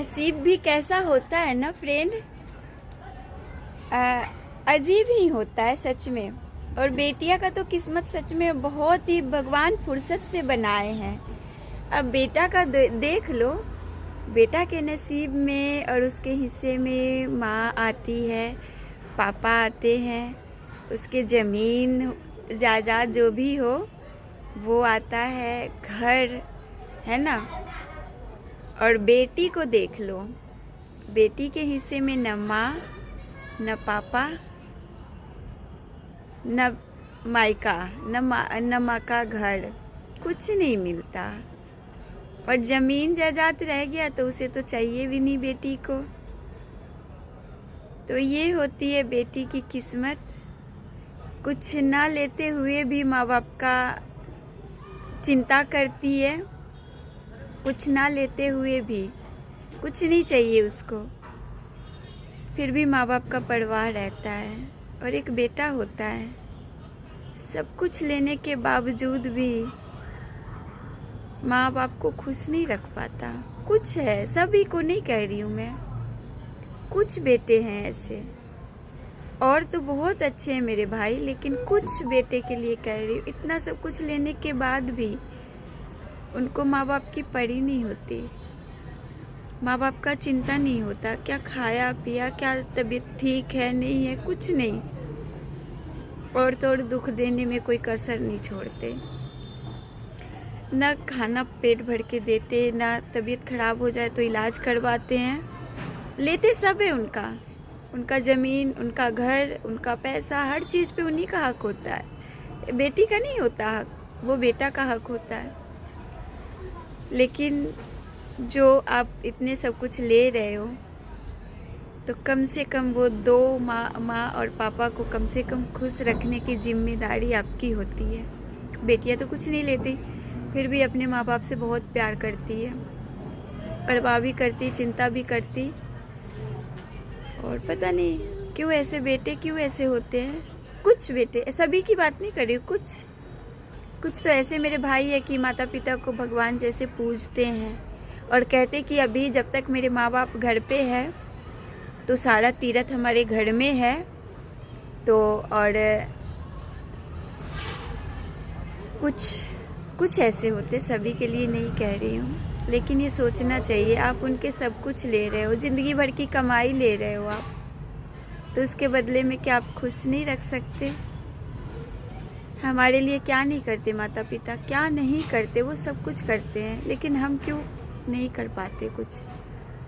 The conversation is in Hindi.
नसीब भी कैसा होता है ना फ्रेंड, अजीब ही होता है सच में। और बेटिया का तो किस्मत सच में बहुत ही भगवान फुर्सत से बनाए हैं। अब बेटा का देख लो, बेटा के नसीब में और उसके हिस्से में माँ आती है, पापा आते हैं, उसके ज़मीन जायदाद जो भी हो वो आता है, घर है ना। और बेटी को देख लो, बेटी के हिस्से में न माँ न पापा न मायका न माँ का घर, कुछ नहीं मिलता। और ज़मीन जायदाद रह गया तो उसे तो चाहिए भी नहीं बेटी को। तो ये होती है बेटी की किस्मत। कुछ ना लेते हुए भी माँ बाप का चिंता करती है, कुछ ना लेते हुए भी, कुछ नहीं चाहिए उसको, फिर भी माँ बाप का परवाह रहता है। और एक बेटा होता है, सब कुछ लेने के बावजूद भी माँ बाप को खुश नहीं रख पाता। कुछ है, सभी को नहीं कह रही हूँ मैं, कुछ बेटे हैं ऐसे, और तो बहुत अच्छे हैं मेरे भाई, लेकिन कुछ बेटे के लिए कह रही हूँ। इतना सब कुछ लेने के बाद भी उनको माँ बाप की पड़ी नहीं होती, माँ बाप का चिंता नहीं होता, क्या खाया पिया, क्या तबीयत ठीक है नहीं है, कुछ नहीं। और तो और दुख देने में कोई कसर नहीं छोड़ते, ना खाना पेट भर के देते, ना तबीयत खराब हो जाए तो इलाज करवाते हैं, लेते सब है उनका ज़मीन, उनका घर, उनका पैसा, हर चीज़ पे उन्हीं का हक होता है। बेटी का नहीं होता हक, वो बेटा का हक होता है। लेकिन जो आप इतने सब कुछ ले रहे हो तो कम से कम वो दो माँ और पापा को कम से कम खुश रखने की जिम्मेदारी आपकी होती है। बेटियाँ तो कुछ नहीं लेती, फिर भी अपने माँ बाप से बहुत प्यार करती है, परवाह भी करती, चिंता भी करती। और पता नहीं क्यों ऐसे बेटे क्यों ऐसे होते हैं। कुछ बेटे, सभी की बात नहीं कर रही हूँ, कुछ तो ऐसे मेरे भाई है कि माता पिता को भगवान जैसे पूजते हैं और कहते कि अभी जब तक मेरे माँ बाप घर पे है तो सारा तीरथ हमारे घर में है। तो और कुछ ऐसे होते, सभी के लिए नहीं कह रही हूँ, लेकिन ये सोचना चाहिए। आप उनके सब कुछ ले रहे हो, ज़िंदगी भर की कमाई ले रहे हो आप, तो उसके बदले में क्या आप खुश नहीं रख सकते? हमारे लिए क्या नहीं करते माता पिता, क्या नहीं करते, वो सब कुछ करते हैं, लेकिन हम क्यों नहीं कर पाते कुछ।